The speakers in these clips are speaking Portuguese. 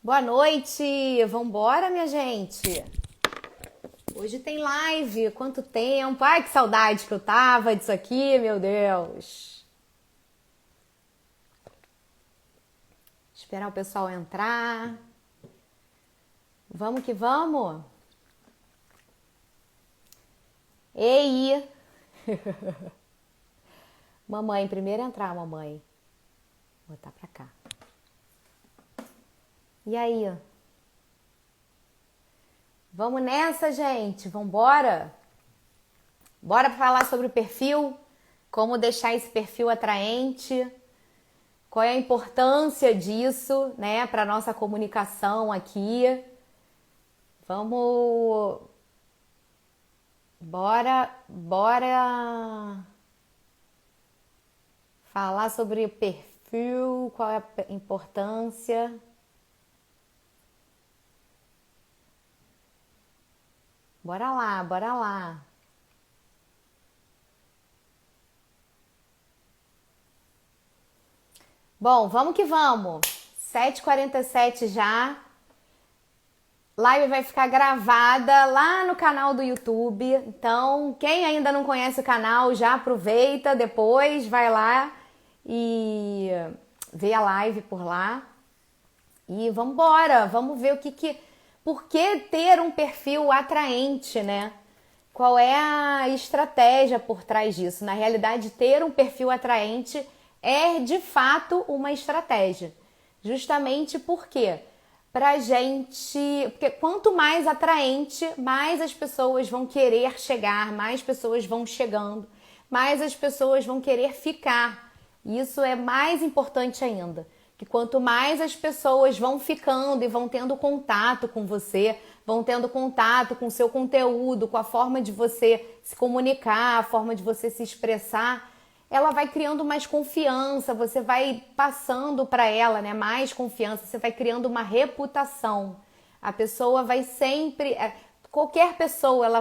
Boa noite! Vambora, minha gente! Hoje tem live, quanto tempo! Ai, que saudade que eu tava disso aqui, meu Deus! Esperar o pessoal entrar. Vamos que vamos! Ei! Mamãe, primeiro entrar, mamãe. Vou botar pra cá. E aí? Vamos nessa, gente? Vambora? Bora falar sobre o perfil? Como deixar esse perfil atraente? Qual é a importância disso, né, para nossa comunicação aqui? Vamos, bora falar sobre o perfil, qual é a importância. Bora lá, bora lá. Bom, vamos que vamos. 7h47 já. Live vai ficar gravada lá no canal do YouTube. Então, quem ainda não conhece o canal, já aproveita depois, vai lá e vê a live por lá. E vamos embora, vamos ver por que ter um perfil atraente, né? Qual é a estratégia por trás disso? Na realidade, ter um perfil atraente é de fato uma estratégia. Justamente porque porque quanto mais atraente, mais as pessoas vão querer chegar, mais pessoas vão chegando, mais as pessoas vão querer ficar. Isso é mais importante ainda, que quanto mais as pessoas vão ficando e vão tendo contato com você, vão tendo contato com o seu conteúdo, com a forma de você se comunicar, a forma de você se expressar, ela vai criando mais confiança, você vai passando para ela, né, mais confiança, você vai criando uma reputação. A pessoa vai sempre, qualquer pessoa, ela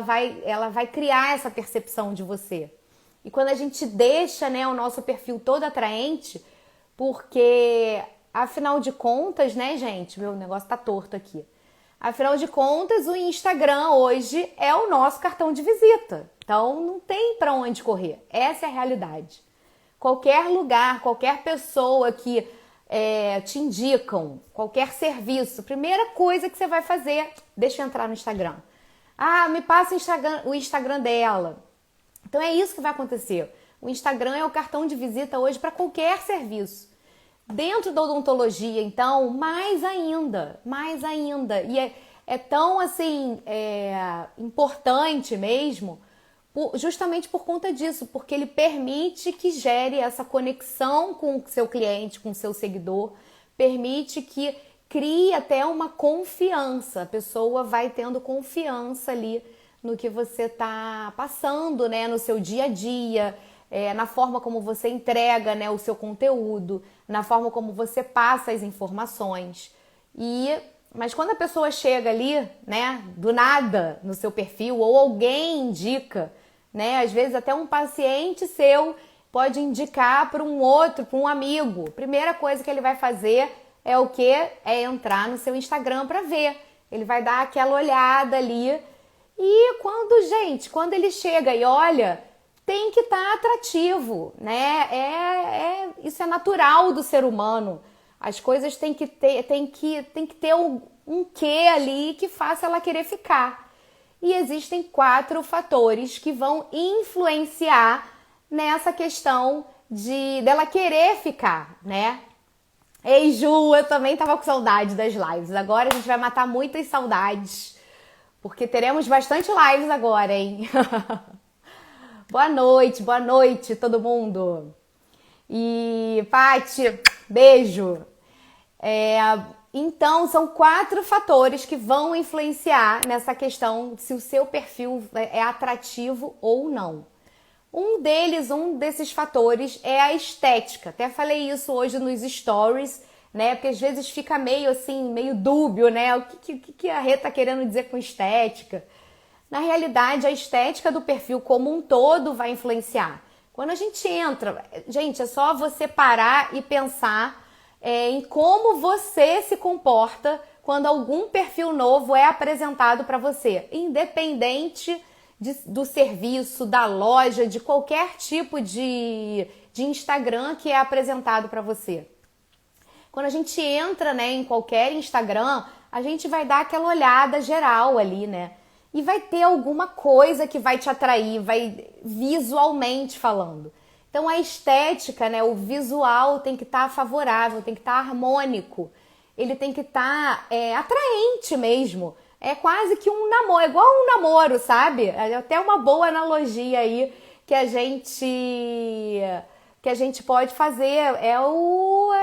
vai criar essa percepção de você. E quando a gente deixa, né, o nosso perfil todo atraente, porque afinal de contas, né, gente, meu negócio tá torto aqui. Afinal de contas, o Instagram hoje é o nosso cartão de visita. Então, não tem para onde correr. Essa é a realidade. Qualquer lugar, qualquer pessoa que te indicam, qualquer serviço, primeira coisa que você vai fazer, deixa eu entrar no Instagram. Ah, me passa o Instagram dela. Então, é isso que vai acontecer. O Instagram é o cartão de visita hoje para qualquer serviço. Dentro da odontologia, então, mais ainda. E é tão, assim, importante mesmo, justamente por conta disso, porque ele permite que gere essa conexão com o seu cliente, com o seu seguidor, permite que crie até uma confiança. A pessoa vai tendo confiança ali no que você está passando, né, no seu dia a dia, na forma como você entrega, né, o seu conteúdo, na forma como você passa as informações. Mas quando a pessoa chega ali, né, do nada no seu perfil, ou alguém indica, né, às vezes até um paciente seu pode indicar para um outro, para um amigo. Primeira coisa que ele vai fazer é o quê? É entrar no seu Instagram para ver. Ele vai dar aquela olhada ali. E quando ele chega e olha, tem que estar atrativo, né? Isso é natural do ser humano. As coisas têm que ter um quê ali que faça ela querer ficar. E existem 4 fatores que vão influenciar nessa questão dela querer ficar, né? Ei, Ju, eu também tava com saudade das lives. Agora a gente vai matar muitas saudades, porque teremos bastante lives agora, hein? Boa noite todo mundo. E, Paty, beijo. Então, são 4 fatores que vão influenciar nessa questão se o seu perfil é atrativo ou não. Um desses fatores é a estética. Até falei isso hoje nos stories, né? Porque às vezes fica meio assim, meio dúbio, né? O que a Rê tá querendo dizer com estética? Na realidade, a estética do perfil como um todo vai influenciar. Quando a gente entra, gente, é só você parar e pensar em como você se comporta quando algum perfil novo é apresentado para você, independente do serviço, da loja, de qualquer tipo de Instagram que é apresentado para você. Quando a gente entra, né, em qualquer Instagram, a gente vai dar aquela olhada geral ali, né? E vai ter alguma coisa que vai te atrair, vai visualmente falando. Então a estética, né, o visual tem que estar favorável, tem que estar harmônico. Ele tem que estar atraente mesmo. É quase que um namoro, é igual um namoro, sabe? É até uma boa analogia aí que a gente pode fazer. É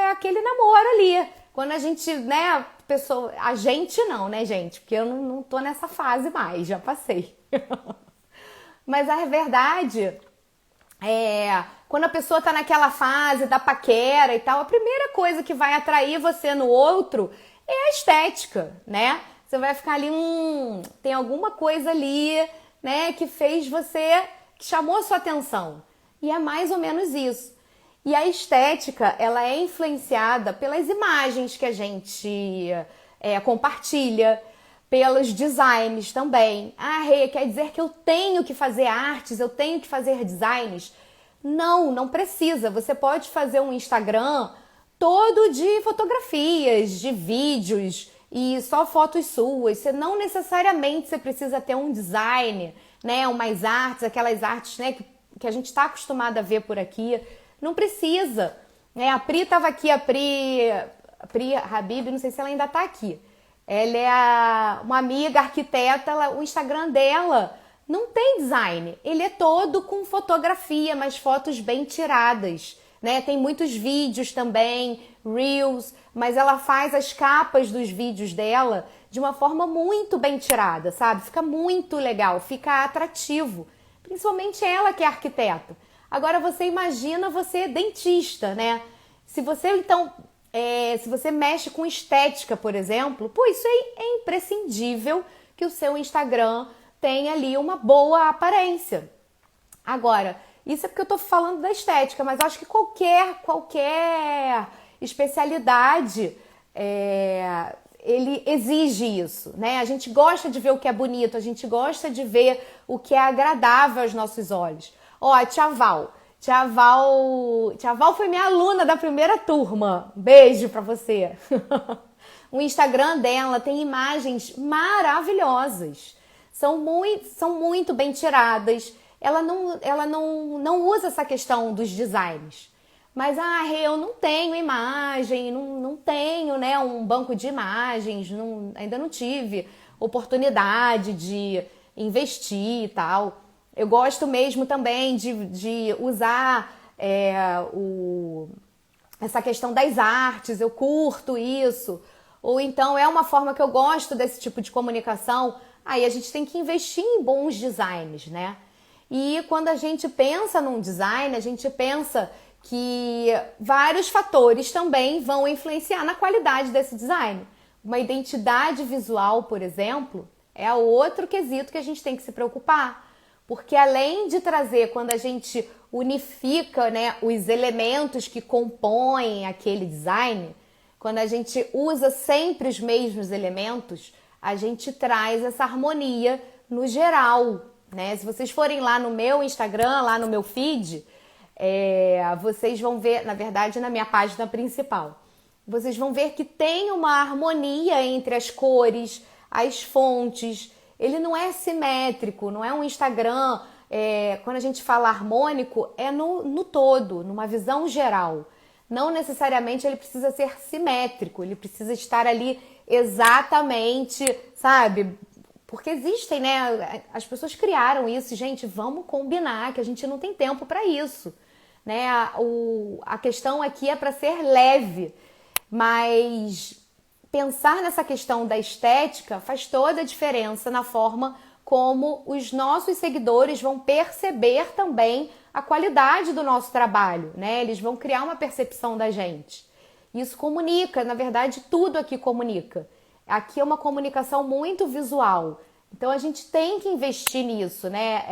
aquele namoro ali. Quando a gente, né, a gente não, né, gente? Porque eu não tô nessa fase mais, já passei. Mas a verdade quando a pessoa tá naquela fase da paquera e tal, a primeira coisa que vai atrair você no outro é a estética, né? Você vai ficar ali, tem alguma coisa ali, né, que fez você, que chamou a sua atenção. E é mais ou menos isso. E a estética, ela é influenciada pelas imagens que a gente compartilha, pelos designs também. Ah, Rê, quer dizer que eu tenho que fazer artes, eu tenho que fazer designs? Não precisa. Você pode fazer um Instagram todo de fotografias, de vídeos e só fotos suas. Você não necessariamente você precisa ter um design, né? Umas artes, aquelas artes, né, que a gente está acostumado a ver por aqui. Não precisa. A Pri estava aqui, a Pri Habib, não sei se ela ainda está aqui. Ela é uma amiga arquiteta, o Instagram dela não tem design. Ele é todo com fotografia, mas fotos bem tiradas, né? Tem muitos vídeos também, reels, mas ela faz as capas dos vídeos dela de uma forma muito bem tirada, sabe? Fica muito legal, fica atrativo. Principalmente ela que é arquiteta. Agora você imagina você dentista, né? Se você então... se você mexe com estética, por exemplo, pô, isso é imprescindível que o seu Instagram tenha ali uma boa aparência. Agora, isso é porque eu tô falando da estética, mas eu acho que qualquer especialidade ele exige isso, né? A gente gosta de ver o que é bonito, a gente gosta de ver o que é agradável aos nossos olhos. Ó, a Tia Val. Tia Val foi minha aluna da primeira turma. Beijo pra você. O Instagram dela tem imagens maravilhosas. São muito bem tiradas. Ela não usa essa questão dos designs. Mas, eu não tenho imagem, não tenho, né, um banco de imagens, ainda não tive oportunidade de investir e tal. Eu gosto mesmo também de usar essa questão das artes, eu curto isso. Ou então é uma forma que eu gosto desse tipo de comunicação. Aí a gente tem que investir em bons designs, né? E quando a gente pensa num design, a gente pensa que vários fatores também vão influenciar na qualidade desse design. Uma identidade visual, por exemplo, é outro quesito que a gente tem que se preocupar. Porque além de trazer, quando a gente unifica, né, os elementos que compõem aquele design, quando a gente usa sempre os mesmos elementos, a gente traz essa harmonia no geral, né? Se vocês forem lá no meu Instagram, lá no meu feed, vocês vão ver, na verdade, na minha página principal, vocês vão ver que tem uma harmonia entre as cores, as fontes. Ele não é simétrico, não é um Instagram, quando a gente fala harmônico, é no todo, numa visão geral. Não necessariamente ele precisa ser simétrico, ele precisa estar ali exatamente, sabe? Porque existem, né? As pessoas criaram isso, gente, vamos combinar que a gente não tem tempo para isso, né? A questão aqui é para ser leve, mas pensar nessa questão da estética faz toda a diferença na forma como os nossos seguidores vão perceber também a qualidade do nosso trabalho, né? Eles vão criar uma percepção da gente. Isso comunica, na verdade, tudo aqui comunica. Aqui é uma comunicação muito visual. Então a gente tem que investir nisso, né?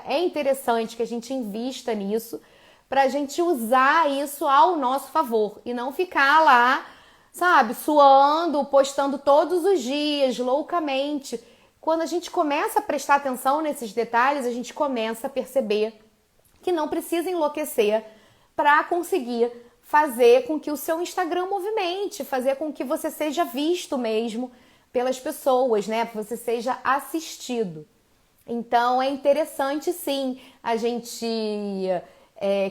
É interessante que a gente invista nisso pra gente usar isso ao nosso favor e não ficar lá, sabe, suando, postando todos os dias, loucamente. Quando a gente começa a prestar atenção nesses detalhes, a gente começa a perceber que não precisa enlouquecer para conseguir fazer com que o seu Instagram movimente, fazer com que você seja visto mesmo pelas pessoas, né? Que você seja assistido. Então é interessante sim a gente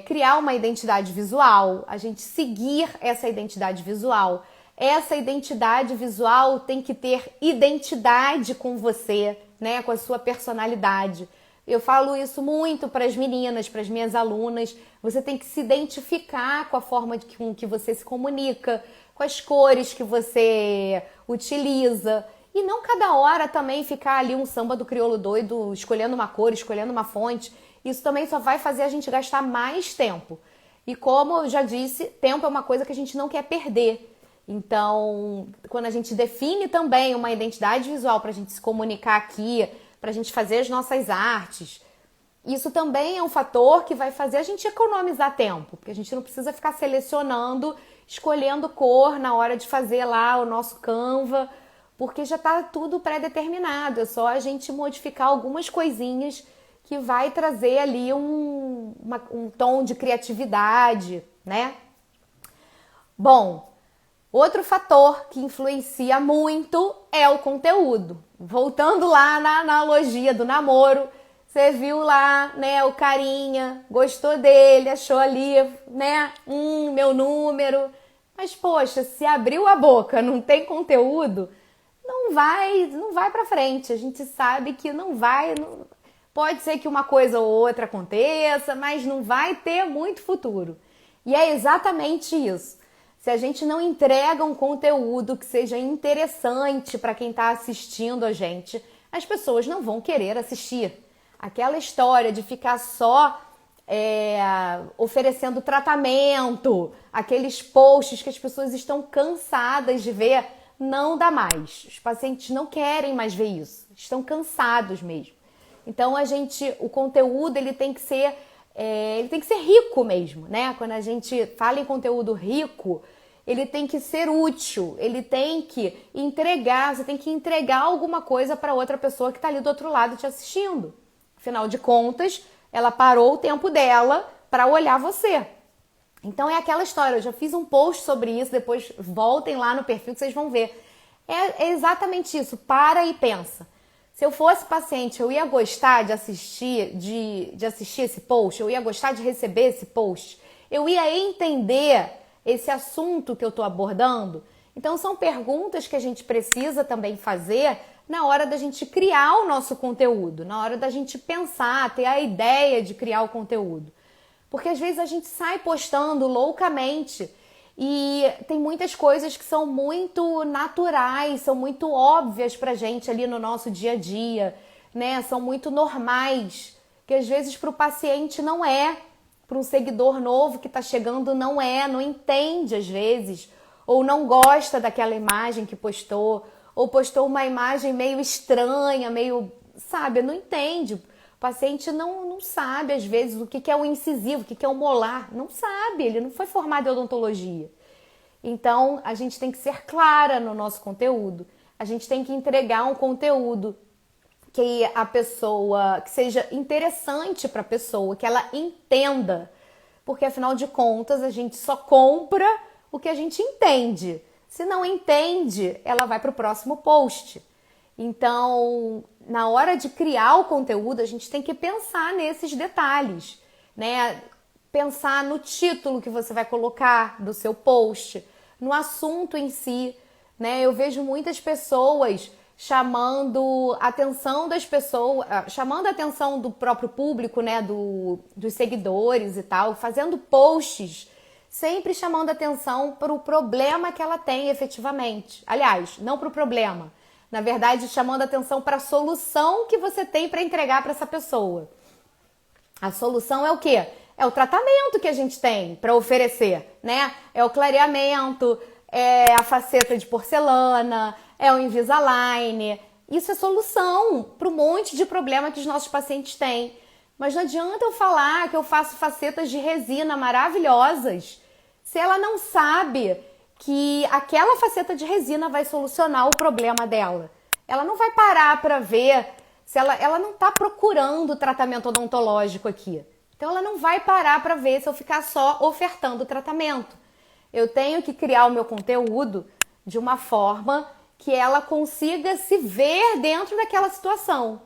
criar uma identidade visual, a gente seguir essa identidade visual. Essa identidade visual tem que ter identidade com você, né? Com a sua personalidade. Eu falo isso muito para as meninas, para as minhas alunas. Você tem que se identificar com a forma com que você se comunica, com as cores que você utiliza. E não cada hora também ficar ali um samba do crioulo doido, escolhendo uma cor, escolhendo uma fonte. Isso também só vai fazer a gente gastar mais tempo. E como eu já disse, tempo é uma coisa que a gente não quer perder. Então, quando a gente define também uma identidade visual para a gente se comunicar aqui, para a gente fazer as nossas artes, isso também é um fator que vai fazer a gente economizar tempo, porque a gente não precisa ficar selecionando, escolhendo cor na hora de fazer lá o nosso Canva, porque já está tudo pré-determinado, é só a gente modificar algumas coisinhas que vai trazer ali um tom de criatividade, né? Bom, outro fator que influencia muito é o conteúdo. Voltando lá na analogia do namoro, você viu lá, né, o carinha, gostou dele, achou ali, né, meu número. Mas, poxa, se abriu a boca, não tem conteúdo, não vai pra frente. A gente sabe que não vai, pode ser que uma coisa ou outra aconteça, mas não vai ter muito futuro. E é exatamente isso. Se a gente não entrega um conteúdo que seja interessante para quem está assistindo a gente, as pessoas não vão querer assistir. Aquela história de ficar só oferecendo tratamento, aqueles posts que as pessoas estão cansadas de ver, não dá mais. Os pacientes não querem mais ver isso, estão cansados mesmo. Então o conteúdo ele tem que ser rico mesmo, né? Quando a gente fala em conteúdo rico, ele tem que ser útil, ele tem que entregar, você tem que entregar alguma coisa para outra pessoa que está ali do outro lado te assistindo. Afinal de contas, ela parou o tempo dela para olhar você. Então é aquela história, eu já fiz um post sobre isso, depois voltem lá no perfil que vocês vão ver. É exatamente isso, para e pensa. Se eu fosse paciente, eu ia gostar de assistir esse post, eu ia gostar de receber esse post, eu ia entender esse assunto que eu estou abordando. Então são perguntas que a gente precisa também fazer na hora da gente criar o nosso conteúdo, na hora da gente pensar, ter a ideia de criar o conteúdo. Porque às vezes a gente sai postando loucamente e tem muitas coisas que são muito naturais, são muito óbvias pra gente ali no nosso dia a dia, né? São muito normais, que às vezes para o paciente não é. Para um seguidor novo que está chegando não entende às vezes, ou não gosta daquela imagem que postou, ou postou uma imagem meio estranha, meio, sabe, não entende. O paciente não sabe às vezes o que é um incisivo, o que é um molar, não sabe, ele não foi formado em odontologia. Então a gente tem que ser clara no nosso conteúdo, a gente tem que entregar um conteúdo que que seja interessante para a pessoa, que ela entenda. Porque afinal de contas, a gente só compra o que a gente entende. Se não entende, ela vai para o próximo post. Então, na hora de criar o conteúdo, a gente tem que pensar nesses detalhes, né? Pensar no título que você vai colocar do seu post, no assunto em si, né? Eu vejo muitas pessoas chamando a atenção das pessoas, chamando a atenção do próprio público, né, dos seguidores e tal, fazendo posts, sempre chamando a atenção para o problema que ela tem efetivamente. Aliás, não para o problema, na verdade, chamando a atenção para a solução que você tem para entregar para essa pessoa. A solução é o quê? É o tratamento que a gente tem para oferecer, né? É o clareamento, é a faceta de porcelana, é o Invisalign. Isso é solução para um monte de problema que os nossos pacientes têm. Mas não adianta eu falar que eu faço facetas de resina maravilhosas se ela não sabe que aquela faceta de resina vai solucionar o problema dela. Ela não vai parar para ver se ela não está procurando tratamento odontológico aqui. Então ela não vai parar para ver se eu ficar só ofertando tratamento. Eu tenho que criar o meu conteúdo de uma forma que ela consiga se ver dentro daquela situação,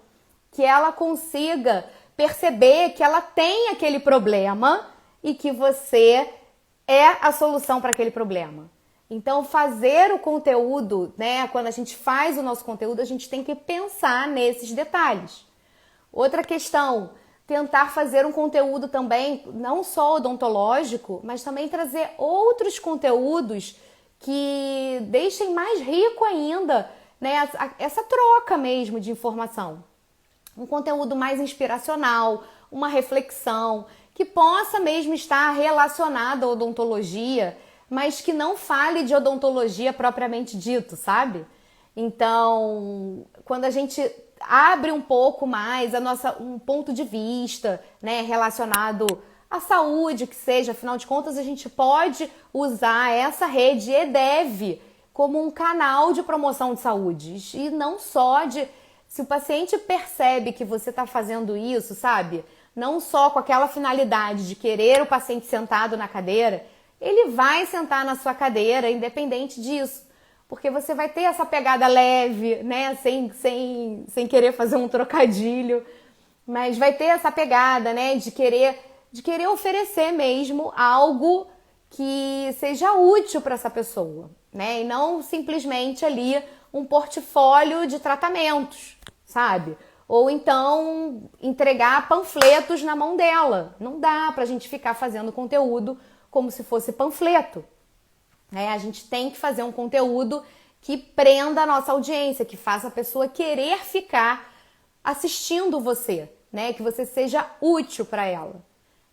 que ela consiga perceber que ela tem aquele problema e que você é a solução para aquele problema. Então, fazer o conteúdo, né? Quando a gente faz o nosso conteúdo, a gente tem que pensar nesses detalhes. Outra questão, tentar fazer um conteúdo também, não só odontológico, mas também trazer outros conteúdos que deixem mais rico ainda, né? Essa troca mesmo de informação. Um conteúdo mais inspiracional, uma reflexão, que possa mesmo estar relacionado à odontologia, mas que não fale de odontologia propriamente dito, sabe? Então, quando a gente abre um pouco mais um ponto de vista, né, relacionado à saúde, que seja, afinal de contas, a gente pode usar essa rede e deve como um canal de promoção de saúde. E não só de... Se o paciente percebe que você está fazendo isso, sabe? Não só com aquela finalidade de querer o paciente sentado na cadeira, ele vai sentar na sua cadeira, independente disso. Porque você vai ter essa pegada leve, né? Sem querer fazer um trocadilho. Mas vai ter essa pegada, né? De querer oferecer mesmo algo que seja útil para essa pessoa, né? E não simplesmente ali um portfólio de tratamentos, sabe? Ou então entregar panfletos na mão dela. Não dá pra gente ficar fazendo conteúdo como se fosse panfleto. A gente tem que fazer um conteúdo que prenda a nossa audiência, que faça a pessoa querer ficar assistindo você, né? Que você seja útil para ela.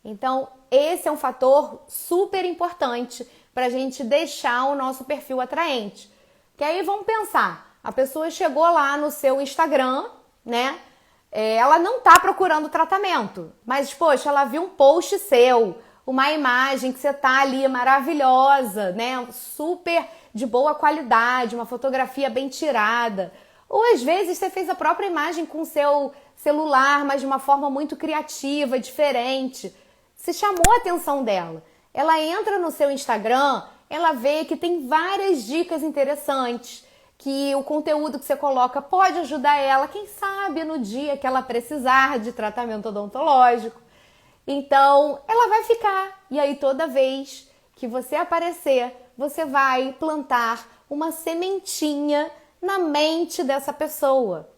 Então, esse é um fator super importante para a gente deixar o nosso perfil atraente. Que aí vamos pensar, a pessoa chegou lá no seu Instagram, né? Ela não tá procurando tratamento, mas, poxa, ela viu um post seu, uma imagem que você tá ali maravilhosa, né? Super de boa qualidade, uma fotografia bem tirada. Ou às vezes você fez a própria imagem com o seu celular, mas de uma forma muito criativa, diferente. Se chamou a atenção dela. Ela entra no seu Instagram, ela vê que tem várias dicas interessantes, que o conteúdo que você coloca pode ajudar ela, quem sabe no dia que ela precisar de tratamento odontológico. Então, ela vai ficar. E aí, toda vez que você aparecer, você vai plantar uma sementinha na mente dessa pessoa.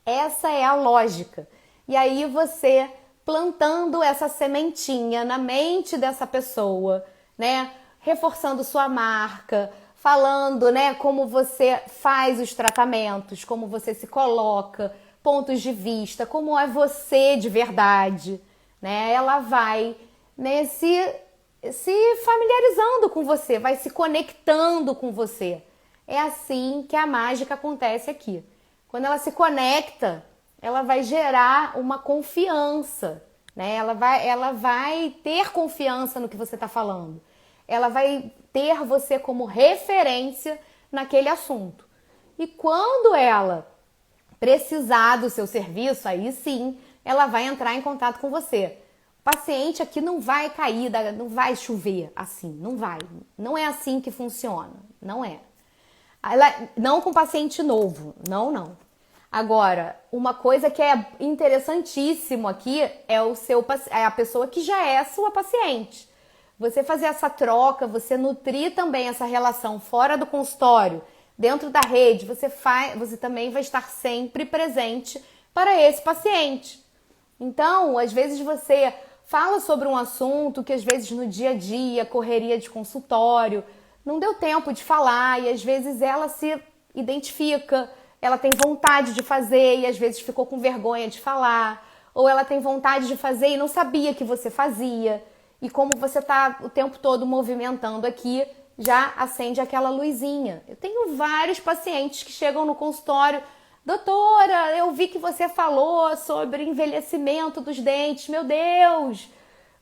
Essa é a lógica. E aí, você plantando essa sementinha na mente dessa pessoa, né? Reforçando sua marca, falando, né, como você faz os tratamentos, como você se coloca, pontos de vista, como é você de verdade, né? Ela vai, né, se familiarizando com você, vai se conectando com você. É assim que a mágica acontece aqui. Quando ela se conecta, ela vai gerar uma confiança, né? Ela vai ter confiança no que você está falando. Ela vai ter você como referência naquele assunto. E quando ela precisar do seu serviço, aí sim, ela vai entrar em contato com você. O paciente aqui não vai cair, não vai chover assim, não vai. Não é assim que funciona, não é. Não com paciente novo, não. Agora, uma coisa que é interessantíssimo aqui é a pessoa que já é sua paciente. Você fazer essa troca, você nutrir também essa relação fora do consultório, dentro da rede, você também vai estar sempre presente para esse paciente. Então, às vezes você fala sobre um assunto que às vezes no dia a dia, correria de consultório, não deu tempo de falar e às vezes ela se identifica, ela tem vontade de fazer e às vezes ficou com vergonha de falar, ou ela tem vontade de fazer e não sabia que você fazia. E como você está o tempo todo movimentando aqui, já acende aquela luzinha. Eu tenho vários pacientes que chegam no consultório Doutora, eu vi que você falou sobre envelhecimento dos dentes. Meu Deus,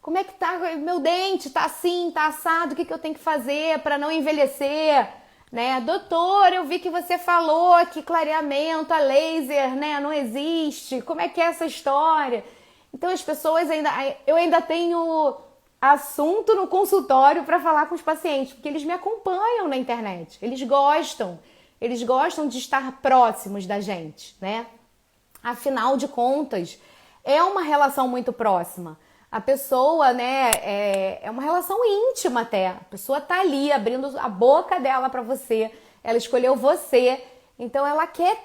como é que tá? Meu dente tá assim, tá assado. O que eu tenho que fazer para não envelhecer? Né? Doutora, eu vi que você falou que clareamento a laser, né, não existe. Como é que é essa história? Então as pessoas eu ainda tenho assunto no consultório para falar com os pacientes, porque eles me acompanham na internet. Eles gostam de estar próximos da gente, né? Afinal de contas, é uma relação muito próxima. A pessoa, né, é uma relação íntima até. A pessoa tá ali abrindo a boca dela para você. Ela escolheu você. Então ela quer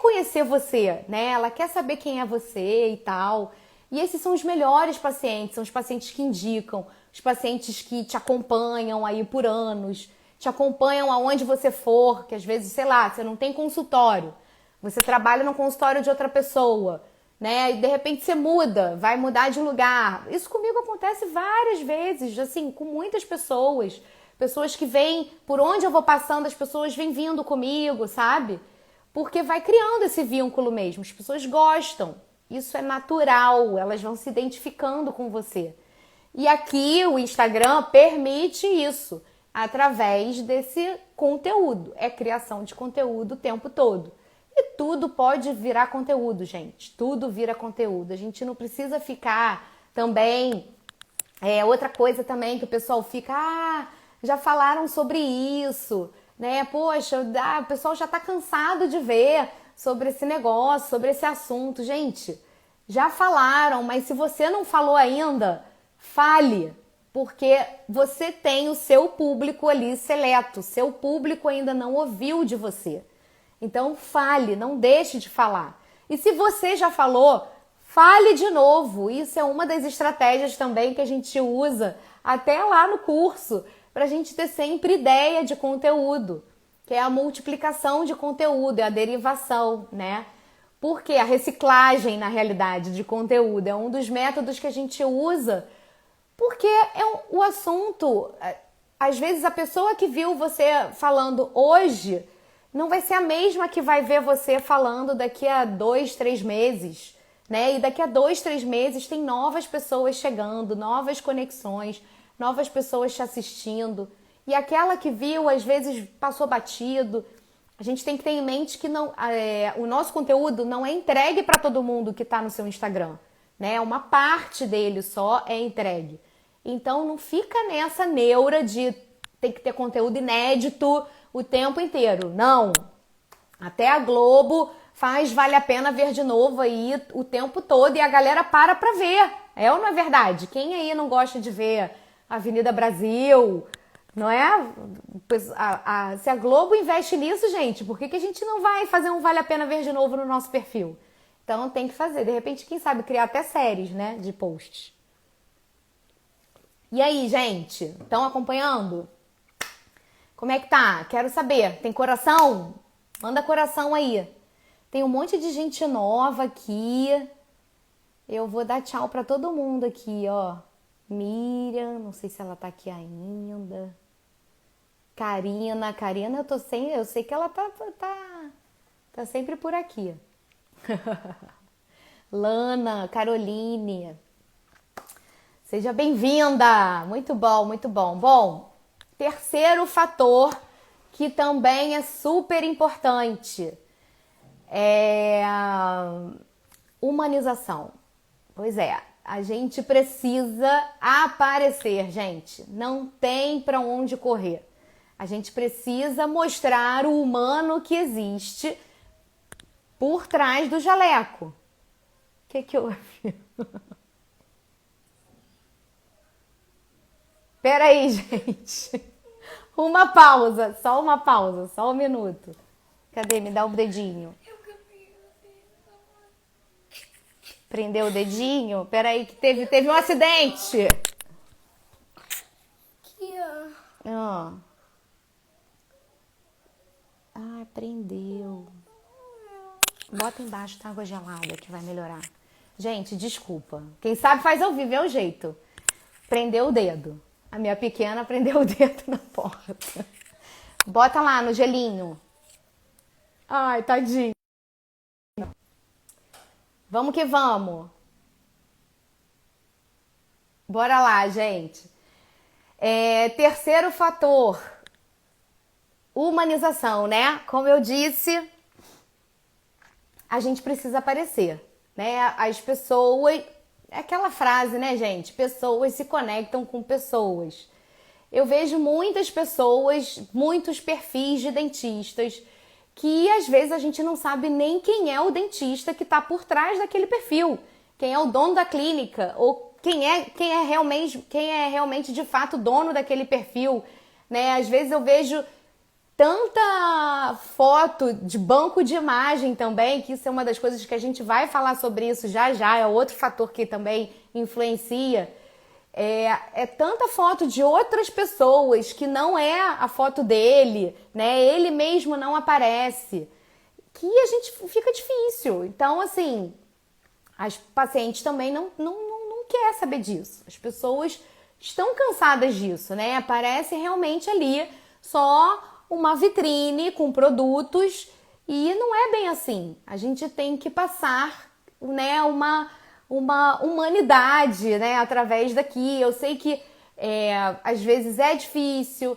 conhecer você, né? Ela quer saber quem é você e tal. E esses são os melhores pacientes, são os pacientes que indicam, os pacientes que te acompanham aí por anos, te acompanham aonde você for, que às vezes, sei lá, você não tem consultório, você trabalha no consultório de outra pessoa, né? E de repente você muda, vai mudar de lugar. Isso comigo acontece várias vezes, assim, com muitas pessoas. Pessoas que vêm, por onde eu vou passando, as pessoas vêm vindo comigo, sabe? Porque vai criando esse vínculo mesmo, as pessoas gostam. Isso é natural, elas vão se identificando com você. E aqui o Instagram permite isso, através desse conteúdo. É criação de conteúdo o tempo todo. E tudo pode virar conteúdo, gente. Tudo vira conteúdo. A gente não precisa ficar também... outra coisa também que o pessoal fica... já falaram sobre isso, né? Poxa, o pessoal já tá cansado de ver sobre esse negócio, sobre esse assunto. Gente, já falaram, mas se você não falou ainda, fale, porque você tem o seu público ali seleto, seu público ainda não ouviu de você. Então fale, não deixe de falar. E se você já falou, fale de novo. Isso é uma das estratégias também que a gente usa até lá no curso, para a gente ter sempre ideia de conteúdo, que é a multiplicação de conteúdo, é a derivação, né? Porque a reciclagem, na realidade, de conteúdo é um dos métodos que a gente usa, porque o assunto, às vezes a pessoa que viu você falando hoje não vai ser a mesma que vai ver você falando daqui a 2, 3 meses, né? E daqui a 2, 3 meses tem novas pessoas chegando, novas conexões, novas pessoas te assistindo. E aquela que viu, às vezes, passou batido. A gente tem que ter em mente que o nosso conteúdo não é entregue para todo mundo que está no seu Instagram, né? Uma parte dele só é entregue. Então não fica nessa neura de ter que ter conteúdo inédito o tempo inteiro. Não. Até a Globo faz Vale a Pena Ver de Novo aí o tempo todo e a galera para ver. É ou não é verdade? Quem aí não gosta de ver Avenida Brasil, não é? Se a Globo investe nisso, gente, por que a gente não vai fazer um Vale a Pena Ver de Novo no nosso perfil? Então tem que fazer. De repente, quem sabe, criar até séries, né, de posts. E aí, gente? Estão acompanhando? Como é que tá? Quero saber. Tem coração? Manda coração aí. Tem um monte de gente nova aqui. Eu vou dar tchau pra todo mundo aqui, ó. Miriam, não sei se ela tá aqui ainda. Karina, eu sei que ela tá sempre por aqui. Lana, Caroline, seja bem-vinda. Muito bom, muito bom. Bom, terceiro fator que também é super importante é a humanização. Pois é. A gente precisa aparecer, gente. Não tem pra onde correr. A gente precisa mostrar o humano que existe por trás do jaleco. O que houve? Peraí, gente. Uma pausa, só um minuto. Cadê? Me dá o dedinho. Prendeu o dedinho? Peraí que teve um acidente. Aqui, ó. Ó. Ah, prendeu. Bota embaixo da água gelada que vai melhorar. Gente, desculpa. Quem sabe faz ao vivo, é o jeito. Prendeu o dedo. A minha pequena prendeu o dedo na porta. Bota lá no gelinho. Ai, tadinho. Vamos que vamos. Bora lá, gente. Terceiro fator, humanização, né? Como eu disse, a gente precisa aparecer, né? As pessoas, é aquela frase, né, gente? Pessoas se conectam com pessoas. Eu vejo muitas pessoas, muitos perfis de dentistas que às vezes a gente não sabe nem quem é o dentista que está por trás daquele perfil, quem é o dono da clínica ou quem é realmente de fato dono daquele perfil, né? Às vezes eu vejo tanta foto de banco de imagem também, que isso é uma das coisas que a gente vai falar sobre isso já já, é outro fator que também influencia. É tanta foto de outras pessoas que não é a foto dele, né? Ele mesmo não aparece, que a gente fica difícil. Então, assim, as pacientes também não quer saber disso. As pessoas estão cansadas disso, né? Aparece realmente ali só uma vitrine com produtos e não é bem assim. A gente tem que passar, né, uma humanidade, né, através daqui. Eu sei que às vezes é difícil,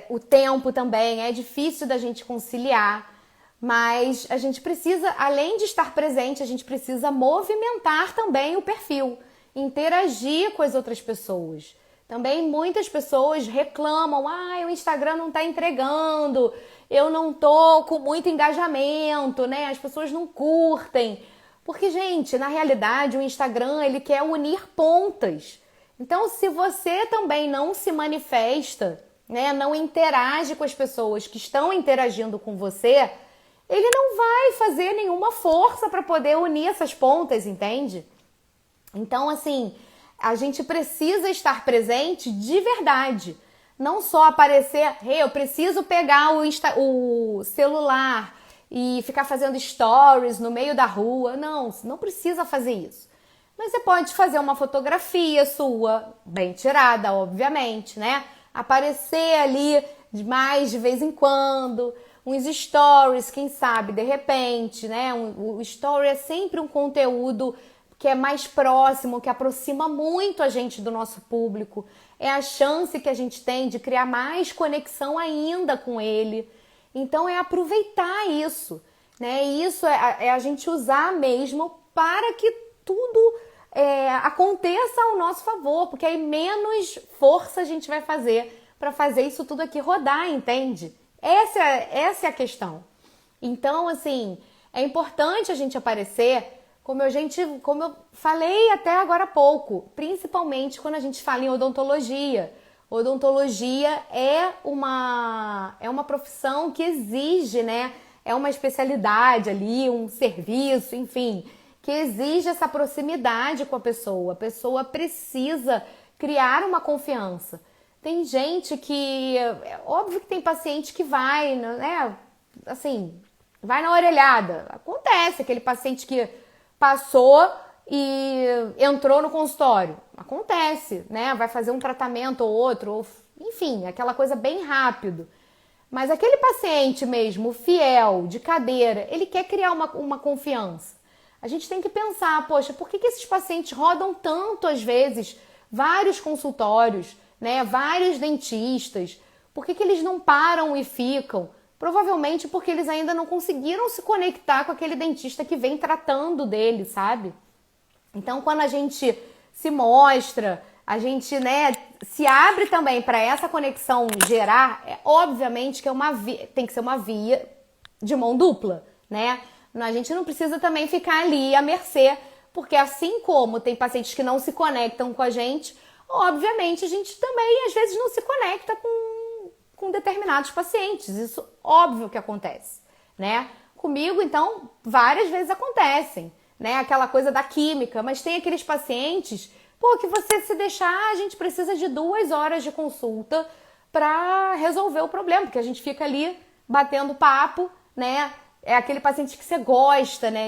o tempo também é difícil da gente conciliar, mas a gente precisa, além de estar presente, a gente precisa movimentar também o perfil, interagir com as outras pessoas. Também muitas pessoas reclamam, o Instagram não está entregando, eu não tô com muito engajamento, né? As pessoas não curtem. Porque, gente, na realidade, o Instagram, ele quer unir pontas. Então, se você também não se manifesta, né, não interage com as pessoas que estão interagindo com você, ele não vai fazer nenhuma força para poder unir essas pontas, entende? Então, assim, a gente precisa estar presente de verdade. Não só aparecer, eu preciso pegar o celular e ficar fazendo stories no meio da rua. Não precisa fazer isso. Mas você pode fazer uma fotografia sua, bem tirada, obviamente, né? Aparecer ali mais de vez em quando, uns stories, quem sabe, de repente, né? O story é sempre um conteúdo que é mais próximo, que aproxima muito a gente do nosso público. É a chance que a gente tem de criar mais conexão ainda com ele. Então é aproveitar isso, né? Isso é a gente usar mesmo para que tudo aconteça ao nosso favor, porque aí menos força a gente vai fazer para fazer isso tudo aqui rodar, entende? Essa é a questão. Então, assim, é importante a gente aparecer, como eu falei até agora há pouco, principalmente quando a gente fala em odontologia. Odontologia é uma profissão que exige, né? É uma especialidade ali, um serviço, enfim, que exige essa proximidade com a pessoa. A pessoa precisa criar uma confiança. Tem gente que, é óbvio que tem paciente que vai, né? Assim, vai na orelhada. Acontece, aquele paciente que passou e entrou no consultório. Acontece, né? Vai fazer um tratamento ou outro, ou, enfim, aquela coisa bem rápido. Mas aquele paciente mesmo, fiel, de cadeira, ele quer criar uma confiança. A gente tem que pensar, poxa, por que esses pacientes rodam tanto às vezes, vários consultórios, né? Vários dentistas? Por que eles não param e ficam? Provavelmente porque eles ainda não conseguiram se conectar com aquele dentista que vem tratando dele, sabe? Então, quando a gente se mostra, a gente, né, se abre também para essa conexão gerar, obviamente que tem que ser uma via de mão dupla, né? A gente não precisa também ficar ali à mercê, porque assim como tem pacientes que não se conectam com a gente, obviamente a gente também às vezes não se conecta com determinados pacientes. Isso óbvio que acontece, né? Comigo, então, várias vezes acontecem, né? Aquela coisa da química, mas tem aqueles pacientes, que você se deixar, a gente precisa de 2 horas de consulta para resolver o problema, porque a gente fica ali batendo papo, né? É aquele paciente que você gosta, né?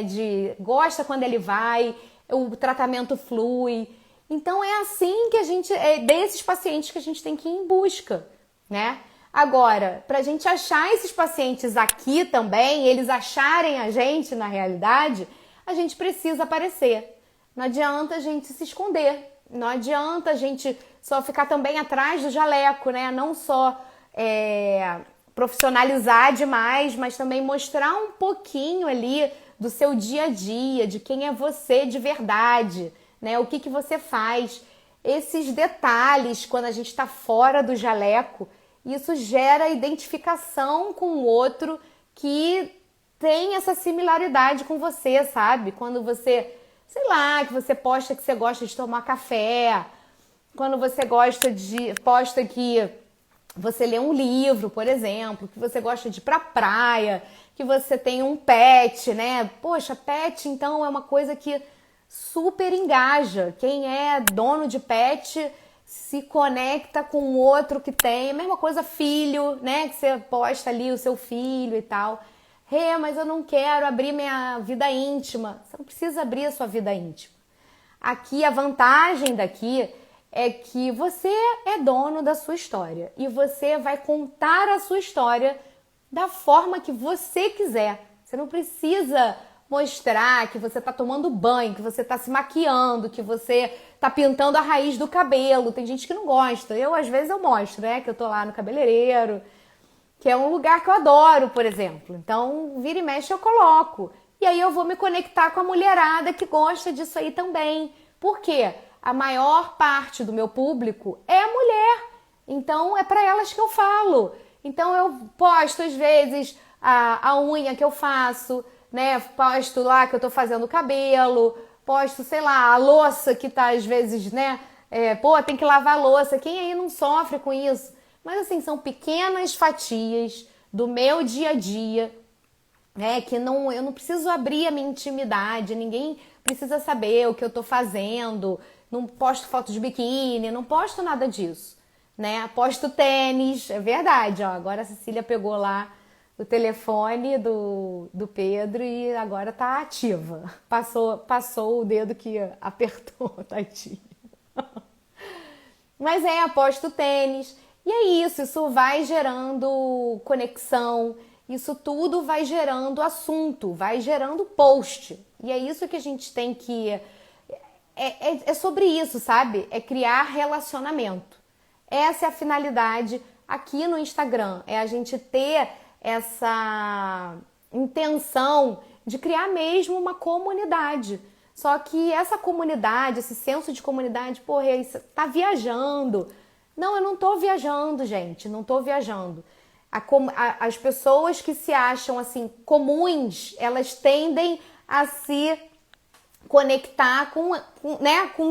Gosta quando ele vai, o tratamento flui. Então é assim que é desses pacientes que a gente tem que ir em busca, né? Agora, para a gente achar esses pacientes aqui também, eles acharem a gente na realidade, a gente precisa aparecer. Não adianta a gente se esconder. Não adianta a gente só ficar também atrás do jaleco, né? Não só profissionalizar demais, mas também mostrar um pouquinho ali do seu dia a dia, de quem é você de verdade, né? O que você faz. Esses detalhes, quando a gente está fora do jaleco, isso gera identificação com o outro que tem essa similaridade com você, sabe? Quando você, sei lá, que você posta que você gosta de tomar café, quando você posta que você lê um livro, por exemplo, que você gosta de ir pra praia, que você tem um pet, né? Poxa, pet então é uma coisa que super engaja. Quem é dono de pet se conecta com o outro que tem. A mesma coisa filho, né? Que você posta ali o seu filho e tal. Mas eu não quero abrir minha vida íntima. Você não precisa abrir a sua vida íntima. Aqui, a vantagem daqui é que você é dono da sua história e você vai contar a sua história da forma que você quiser. Você não precisa mostrar que você está tomando banho, que você está se maquiando, que você está pintando a raiz do cabelo. Tem gente que não gosta. Às vezes, eu mostro, né? Que eu tô lá no cabeleireiro, que é um lugar que eu adoro, por exemplo. Então, vira e mexe, eu coloco. E aí eu vou me conectar com a mulherada que gosta disso aí também. Por quê? A maior parte do meu público é a mulher. Então, é para elas que eu falo. Então, eu posto, às vezes, a unha que eu faço, né? Posto lá que eu tô fazendo o cabelo. Posto, sei lá, a louça que tá, às vezes, né? Tem que lavar a louça. Quem aí não sofre com isso? Mas, assim, são pequenas fatias do meu dia a dia, né? Que eu não preciso abrir a minha intimidade. Ninguém precisa saber o que eu tô fazendo. Não posto foto de biquíni, não posto nada disso, né? Posto tênis, é verdade, ó. Agora a Cecília pegou lá o telefone do Pedro e agora tá ativa. Passou o dedo que apertou, tadinho. Mas posto tênis. E é isso vai gerando conexão, isso tudo vai gerando assunto, vai gerando post. E é isso que a gente tem que... É sobre isso, sabe? É criar relacionamento. Essa é a finalidade aqui no Instagram. É a gente ter essa intenção de criar mesmo uma comunidade. Só que essa comunidade, esse senso de comunidade, você tá viajando. Não, eu não tô viajando, gente. Não tô viajando. As pessoas que se acham assim comuns, elas tendem a se conectar com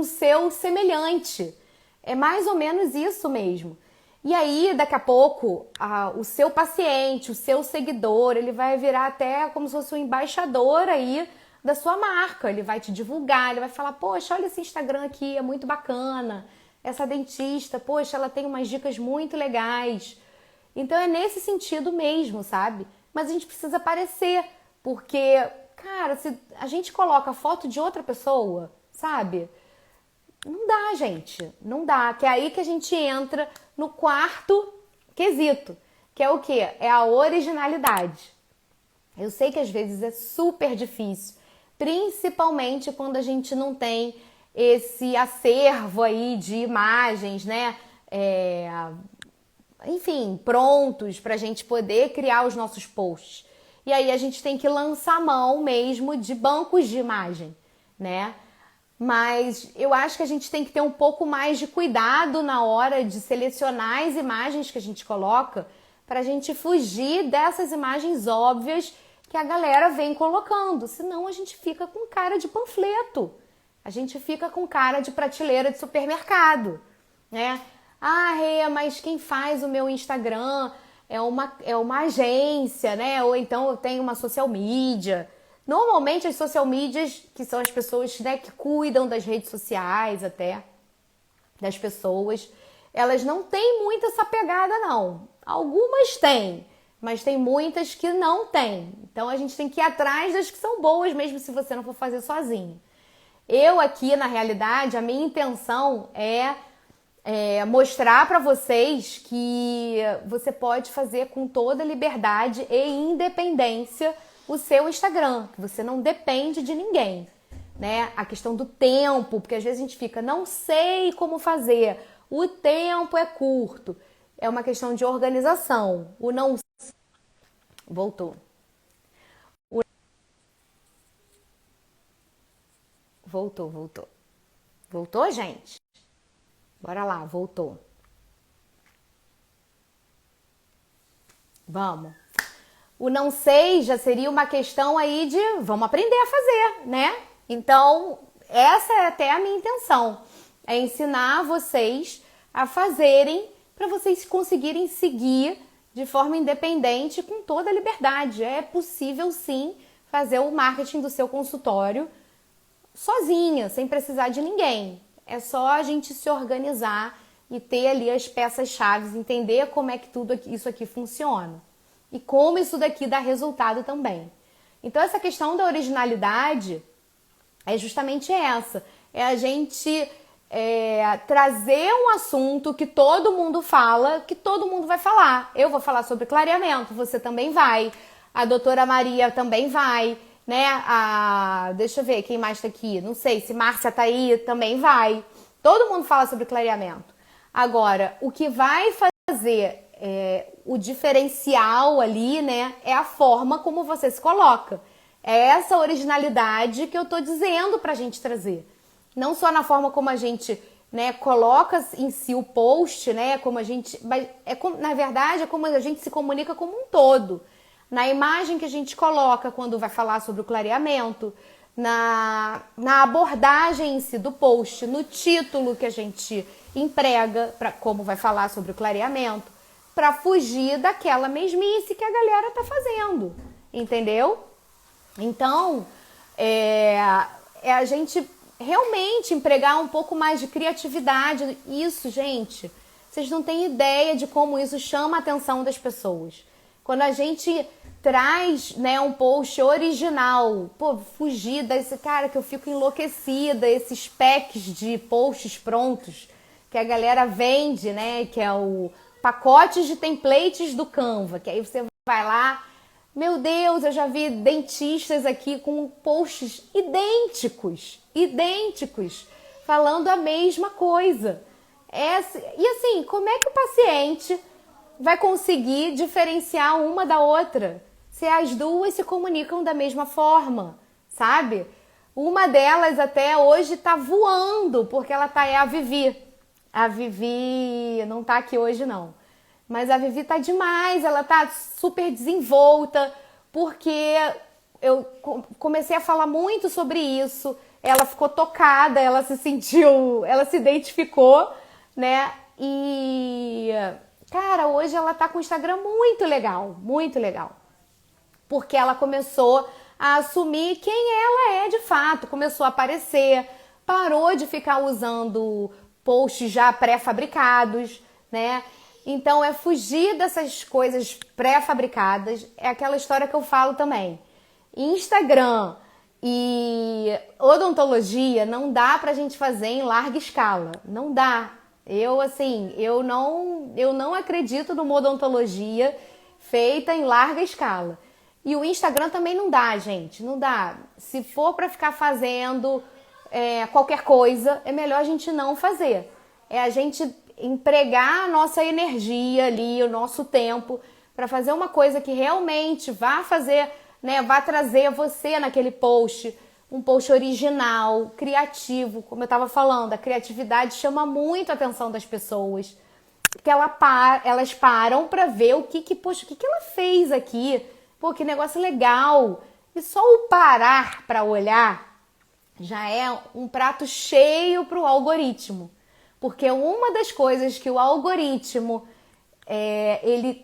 o seu semelhante. É mais ou menos isso mesmo. E aí, daqui a pouco, o seu paciente, o seu seguidor, ele vai virar até como se fosse um embaixador aí da sua marca. Ele vai te divulgar, ele vai falar, poxa, olha esse Instagram aqui, é muito bacana. Essa dentista, poxa, ela tem umas dicas muito legais. Então, é nesse sentido mesmo, sabe? Mas a gente precisa aparecer, porque... Cara, se a gente coloca a foto de outra pessoa, sabe? Não dá, gente. Não dá. Que é aí que a gente entra no quarto quesito. Que é o quê? É a originalidade. Eu sei que às vezes é super difícil. Principalmente quando a gente não tem esse acervo aí de imagens, né? Enfim, prontos pra gente poder criar os nossos posts. E aí a gente tem que lançar mão mesmo de bancos de imagem, né? Mas eu acho que a gente tem que ter um pouco mais de cuidado na hora de selecionar as imagens que a gente coloca para a gente fugir dessas imagens óbvias que a galera vem colocando. Senão a gente fica com cara de panfleto. A gente fica com cara de prateleira de supermercado, né? Mas quem faz o meu Instagram... É uma agência, né? Ou então eu tenho uma social media. Normalmente as social medias, que são as pessoas, né, que cuidam das redes sociais até, das pessoas, elas não têm muito essa pegada, não. Algumas têm, mas tem muitas que não têm. Então a gente tem que ir atrás das que são boas, mesmo se você não for fazer sozinho. Eu aqui, na realidade, a minha intenção é mostrar para vocês que você pode fazer com toda liberdade e independência o seu Instagram, que você não depende de ninguém, né? A questão do tempo, porque às vezes a gente fica, não sei como fazer, o tempo é curto. É uma questão de organização. O não... Voltou. Voltou, voltou. Voltou, gente? Bora lá, voltou. Vamos. O não sei já seria uma questão aí de vamos aprender a fazer, né? Então, essa é até a minha intenção. É ensinar vocês a fazerem para vocês conseguirem seguir de forma independente com toda a liberdade. É possível sim fazer o marketing do seu consultório sozinha, sem precisar de ninguém. É só a gente se organizar e ter ali as peças-chave, entender como é que tudo isso aqui funciona. E como isso daqui dá resultado também. Então essa questão da originalidade é justamente essa. É a gente trazer um assunto que todo mundo fala, que todo mundo vai falar. Eu vou falar sobre clareamento, você também vai. A doutora Maria também vai, né? Deixa eu ver quem mais tá aqui. Não sei se Márcia tá aí, também vai. Todo mundo fala sobre clareamento. Agora, o que vai fazer o diferencial ali, né, é a forma como você se coloca. É essa originalidade que eu tô dizendo pra gente trazer. Não só na forma como a gente, né, coloca em si o post, né, como a gente, na verdade é como a gente se comunica como um todo. Na imagem que a gente coloca quando vai falar sobre o clareamento, na abordagem em si do post, no título que a gente emprega para como vai falar sobre o clareamento, para fugir daquela mesmice que a galera tá fazendo, entendeu? Então, é a gente realmente empregar um pouco mais de criatividade. Isso, gente, vocês não têm ideia de como isso chama a atenção das pessoas. Quando a gente traz, né, um post original, fugir desse cara que eu fico enlouquecida, esses packs de posts prontos que a galera vende, né, que é o pacotes de templates do Canva, que aí você vai lá, meu Deus, eu já vi dentistas aqui com posts idênticos, falando a mesma coisa. E assim, como é que o paciente vai conseguir diferenciar uma da outra se as duas se comunicam da mesma forma, sabe? Uma delas até hoje tá voando, porque ela é a Vivi. A Vivi não tá aqui hoje não, mas a Vivi tá demais, ela tá super desenvolta, porque eu comecei a falar muito sobre isso, ela ficou tocada, ela se sentiu, ela se identificou, né? E, cara, hoje ela tá com um Instagram muito legal, porque ela começou a assumir quem ela é de fato, começou a aparecer, parou de ficar usando posts já pré-fabricados, né? Então é fugir dessas coisas pré-fabricadas, é aquela história que eu falo também. Instagram e odontologia não dá pra gente fazer em larga escala, não dá. Eu não acredito numa odontologia feita em larga escala. E o Instagram também não dá, gente, não dá. Se for pra ficar fazendo qualquer coisa, é melhor a gente não fazer. É a gente empregar a nossa energia ali, o nosso tempo, para fazer uma coisa que realmente vá fazer, né, vá trazer você naquele post, um post original, criativo, como eu estava falando, a criatividade chama muito a atenção das pessoas, porque elas param para ver poxa, o que ela fez aqui, pô, que negócio legal, e só o parar para olhar já é um prato cheio para o algoritmo. Porque uma das coisas que o algoritmo ele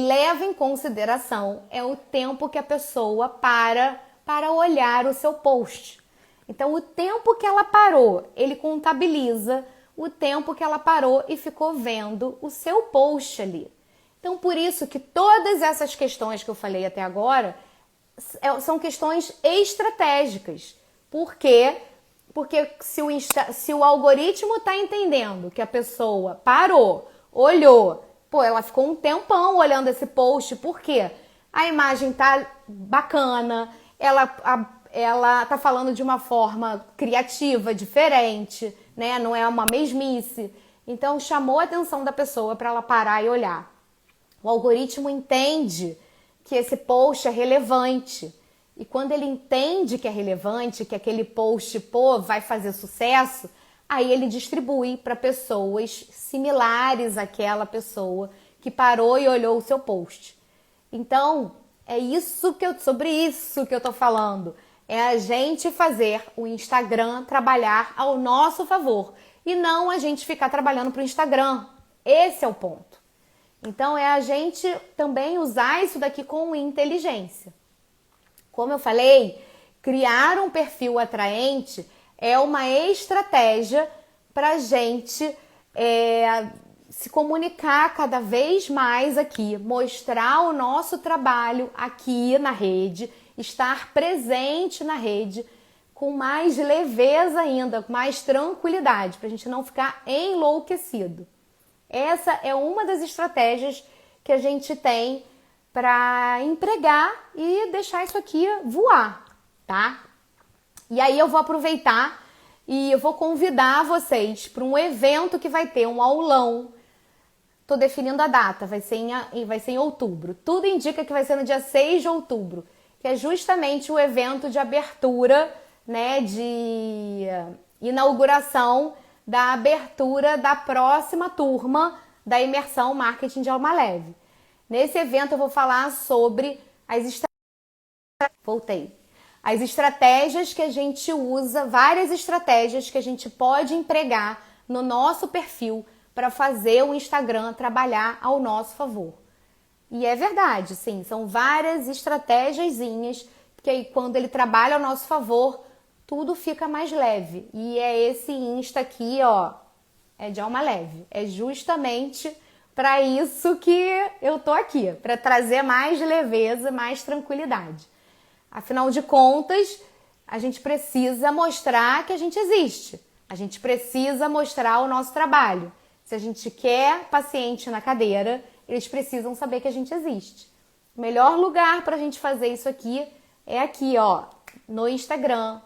leva em consideração é o tempo que a pessoa para olhar o seu post. Então, o tempo que ela parou, ele contabiliza o tempo que ela parou e ficou vendo o seu post ali. Então, por isso que todas essas questões que eu falei até agora são questões estratégicas. Por quê? Porque se o algoritmo está entendendo que a pessoa parou, olhou, ela ficou um tempão olhando esse post, por quê? a imagem tá bacana, ela tá falando de uma forma criativa, diferente, né? Não é uma mesmice. Então chamou a atenção da pessoa para ela parar e olhar. O algoritmo entende que esse post é relevante. E quando ele entende que é relevante, que aquele post, vai fazer sucesso, aí ele distribui para pessoas similares àquela pessoa que parou e olhou o seu post. Então, sobre isso que eu tô falando. É a gente fazer o Instagram trabalhar ao nosso favor e não a gente ficar trabalhando para o Instagram. Esse é o ponto. Então, é a gente também usar isso daqui com inteligência. Como eu falei, criar um perfil atraente é uma estratégia para a gente se comunicar cada vez mais aqui, mostrar o nosso trabalho aqui na rede, estar presente na rede com mais leveza ainda, com mais tranquilidade, para a gente não ficar enlouquecido. Essa é uma das estratégias que a gente tem para empregar e deixar isso aqui voar, tá? E aí eu vou aproveitar e eu vou convidar vocês para um evento que vai ter um aulão. Tô definindo a data, vai ser em outubro. Tudo indica que vai ser no dia 6 de outubro, que é justamente o evento de abertura, né, de inauguração da abertura da próxima turma da imersão Marketing de Alma Leve. Nesse evento eu vou falar sobre as estratégias que a gente usa, várias estratégias que a gente pode empregar no nosso perfil para fazer o Instagram trabalhar ao nosso favor. E é verdade, sim, são várias estratégiazinhas que aí quando ele trabalha ao nosso favor, tudo fica mais leve. E é esse Insta aqui, ó, é de alma leve. É justamente para isso que eu tô aqui, para trazer mais leveza, mais tranquilidade. Afinal de contas, a gente precisa mostrar que a gente existe. A gente precisa mostrar o nosso trabalho. Se a gente quer paciente na cadeira, eles precisam saber que a gente existe. O melhor lugar para a gente fazer isso aqui é aqui, ó, no Instagram.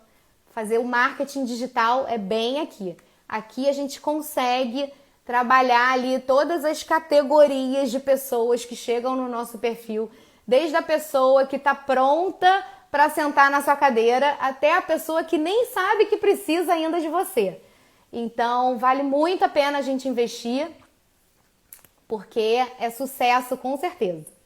Fazer o marketing digital é bem aqui. Aqui a gente consegue trabalhar ali todas as categorias de pessoas que chegam no nosso perfil, desde a pessoa que está pronta para sentar na sua cadeira até a pessoa que nem sabe que precisa ainda de você. Então, vale muito a pena a gente investir, porque é sucesso com certeza.